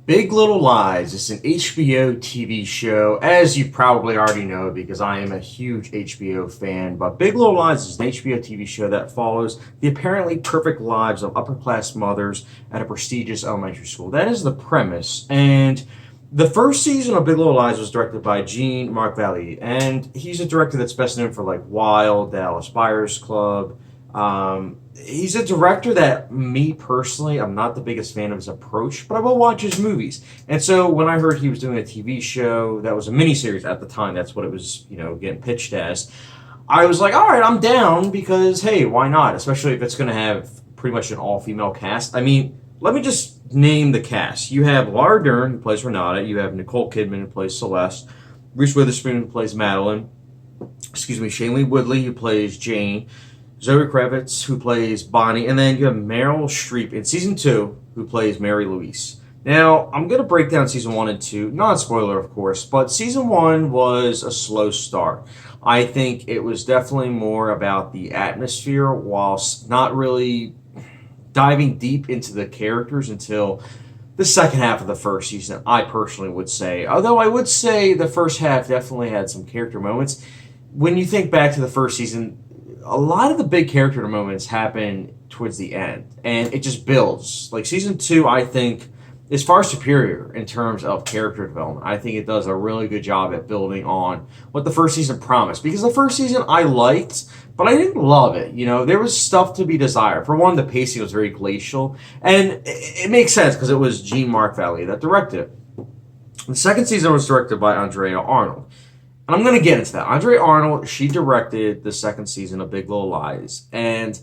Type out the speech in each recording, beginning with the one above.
Big Little Lies is an HBO TV show, as you probably already know because I am a huge HBO fan. But Big Little Lies is an HBO TV show that follows the apparently perfect lives of upper class mothers at a prestigious elementary school. That is the premise. And the first season of Big Little Lies was directed by Jean-Marc Vallée, and he's a director that's best known for like Wild, Dallas Buyers Club. He's a director that me personally, I'm not the biggest fan of his approach, but I will watch his movies. And so when I heard he was doing a TV show that was a miniseries at the time, that's what it was, getting pitched as. I was like, all right, I'm down because hey, why not? Especially if it's going to have pretty much an all-female cast. I mean, let me just name the cast. You have Laura Dern, who plays Renata. You have Nicole Kidman, who plays Celeste. Reese Witherspoon, who plays Madeline. Shailene Woodley, who plays Jane. Zoe Kravitz, who plays Bonnie, and then you have Meryl Streep in season 2, who plays Mary Louise. Now, I'm going to break down season 1 and 2, not spoiler, of course, but season 1 was a slow start. I think it was definitely more about the atmosphere, whilst not really diving deep into the characters until the second half of the first season, I personally would say. Although I would say the first half definitely had some character moments. When you think back to the first season, a lot of the big character moments happen towards the end, and it just builds. Like season 2, I think, is far superior in terms of character development. I think it does a really good job at building on what the first season promised. Because the first season I liked, but I didn't love it. There was stuff to be desired. For one, the pacing was very glacial, and it makes sense because it was Jean-Marc Vallée that directed it. The second season was directed by Andrea Arnold. And I'm going to get into that. Andrea Arnold, she directed the second season of Big Little Lies. And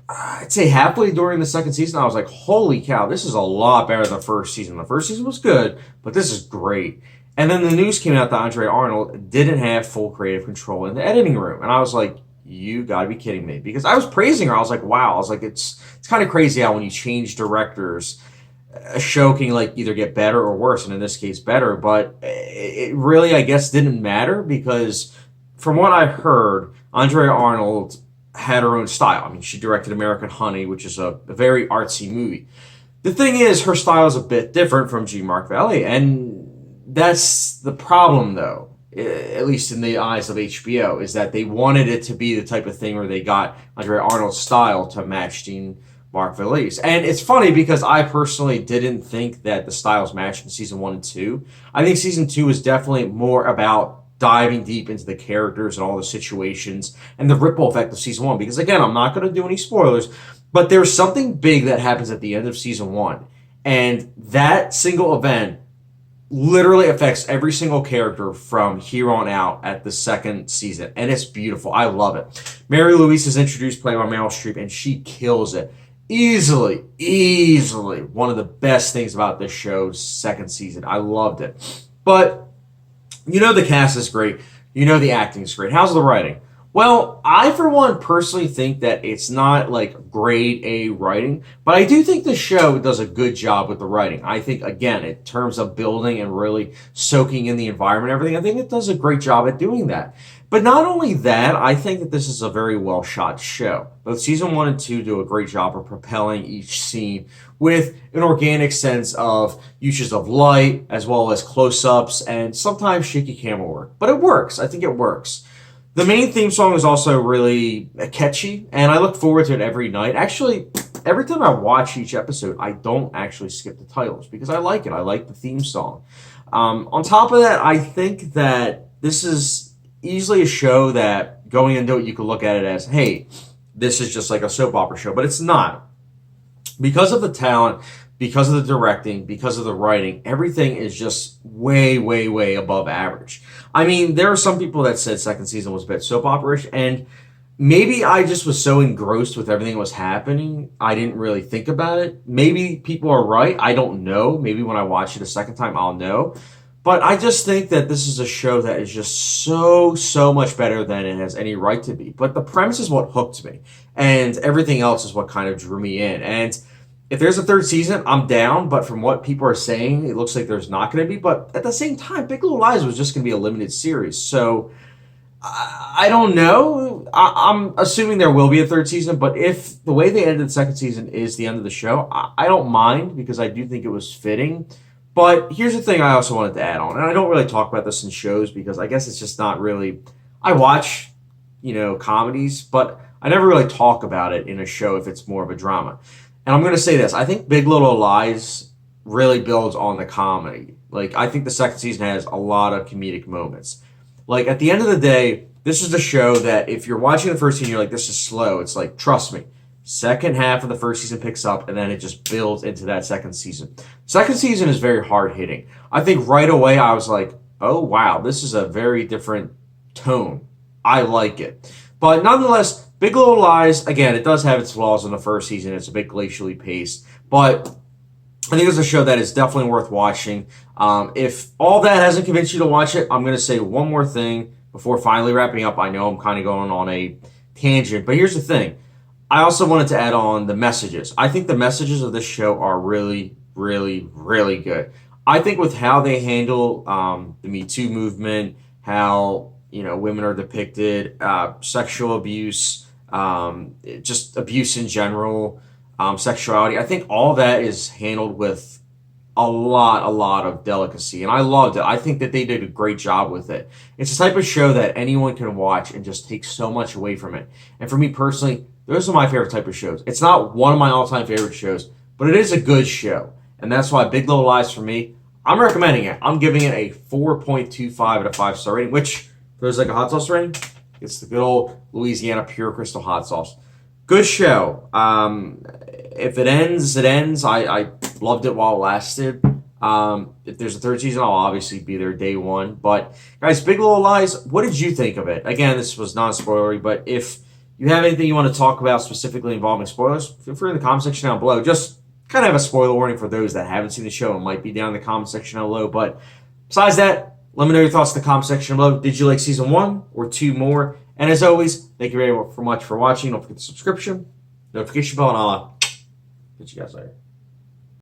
I'd say halfway during the second season, I was like, holy cow, this is a lot better than the first season. The first season was good, but this is great. And then the news came out that Andrea Arnold didn't have full creative control in the editing room. And I was like, you got to be kidding me. Because I was praising her. I was like, wow. I was like, it's kind of crazy how when you change directors, a show can like either get better or worse, and in this case better, but it really, I guess, didn't matter because from what I heard, Andrea Arnold had her own style. I mean, she directed American Honey, which is a very artsy movie. The thing is, her style is a bit different from Jean-Marc Vallée, and that's the problem, though, at least in the eyes of HBO, is that they wanted it to be the type of thing where they got Andrea Arnold's style to match Mark Valise. And it's funny because I personally didn't think that the styles matched in season 1 and 2. I think season 2 is definitely more about diving deep into the characters and all the situations and the ripple effect of season 1. Because again, I'm not going to do any spoilers, but there's something big that happens at the end of season 1. And that single event literally affects every single character from here on out at the second season. And it's beautiful. I love it. Mary Louise is introduced, played by Meryl Streep, and she kills it. Easily one of the best things about this show's second season. I loved it. But, the cast is great. The acting is great. How's the writing? Well, I, for one, personally think that it's not like grade A writing, but I do think the show does a good job with the writing. I think, again, in terms of building and really soaking in the environment and everything, I think it does a great job at doing that. But not only that, I think that this is a very well shot show. Both season 1 and 2 do a great job of propelling each scene with an organic sense of uses of light, as well as close-ups, and sometimes shaky camera work. But it works. I think it works. The main theme song is also really catchy, and I look forward to it every night. Actually, every time I watch each episode, I don't actually skip the titles because I like it. I like the theme song. On top of that, I think that this is easily a show that going into it, you could look at it as, hey, this is just like a soap opera show, but it's not. Because of the talent, because of the directing, because of the writing, everything is just way above average. I mean, there are some people that said second season was a bit soap opera-ish, and maybe I just was so engrossed with everything that was happening, I didn't really think about it. Maybe people are right. I don't know. Maybe when I watch it a second time, I'll know. But I just think that this is a show that is just so much better than it has any right to be. But the premise is what hooked me. And everything else is what kind of drew me in. And if there's a third season, I'm down. But from what people are saying, it looks like there's not going to be. But at the same time, Big Little Lies was just going to be a limited series. So I don't know. I'm assuming there will be a third season, but if the way they ended the second season is the end of the show, I don't mind because I do think it was fitting. But here's the thing I also wanted to add on, and I don't really talk about this in shows because I guess it's just not really. I watch, comedies, but I never really talk about it in a show if it's more of a drama. And I'm going to say this: I think Big Little Lies really builds on the comedy. Like I think the second season has a lot of comedic moments. Like at the end of the day, this is a show that if you're watching the first season, you're like, this is slow. It's like, trust me. Second half of the first season picks up, and then it just builds into that second season. Second season is very hard hitting. I think right away I was like, oh wow, this is a very different tone. I like it. But nonetheless, Big Little Lies, again, it does have its flaws in the first season. It's a bit glacially paced. But I think it's a show that is definitely worth watching. If all that hasn't convinced you to watch it, I'm going to say one more thing before finally wrapping up. I know I'm kind of going on a tangent, but here's the thing. I also wanted to add on the messages. I think the messages of this show are really, really, really good. I think with how they handle the Me Too movement, how women are depicted, sexual abuse, just abuse in general, sexuality. I think all that is handled with a lot of delicacy, and I loved it. I think that they did a great job with it. It's the type of show that anyone can watch and just take so much away from it. And for me personally, those are my favorite type of shows. It's not one of my all-time favorite shows, but it is a good show, and that's why Big Little Lies for me, I'm recommending it. I'm giving it a 4.25 out of 5-star rating, which feels like a hot sauce rating. It's the good old Louisiana Pure Crystal hot sauce. Good show. If it ends, it ends. I loved it while it lasted. If there's a third season, I'll obviously be there day one. But guys, Big Little Lies, what did you think of it? Again, this was non-spoilery, but if you have anything you want to talk about specifically involving spoilers, feel free in the comment section down below. Just kind of have a spoiler warning for those that haven't seen the show and might be down in the comment section down below. But besides that, let me know your thoughts in the comment section below. Did you like season 1 or 2 more? And as always, thank you very much for watching. Don't forget the subscription, notification bell, and I'll catch you guys later.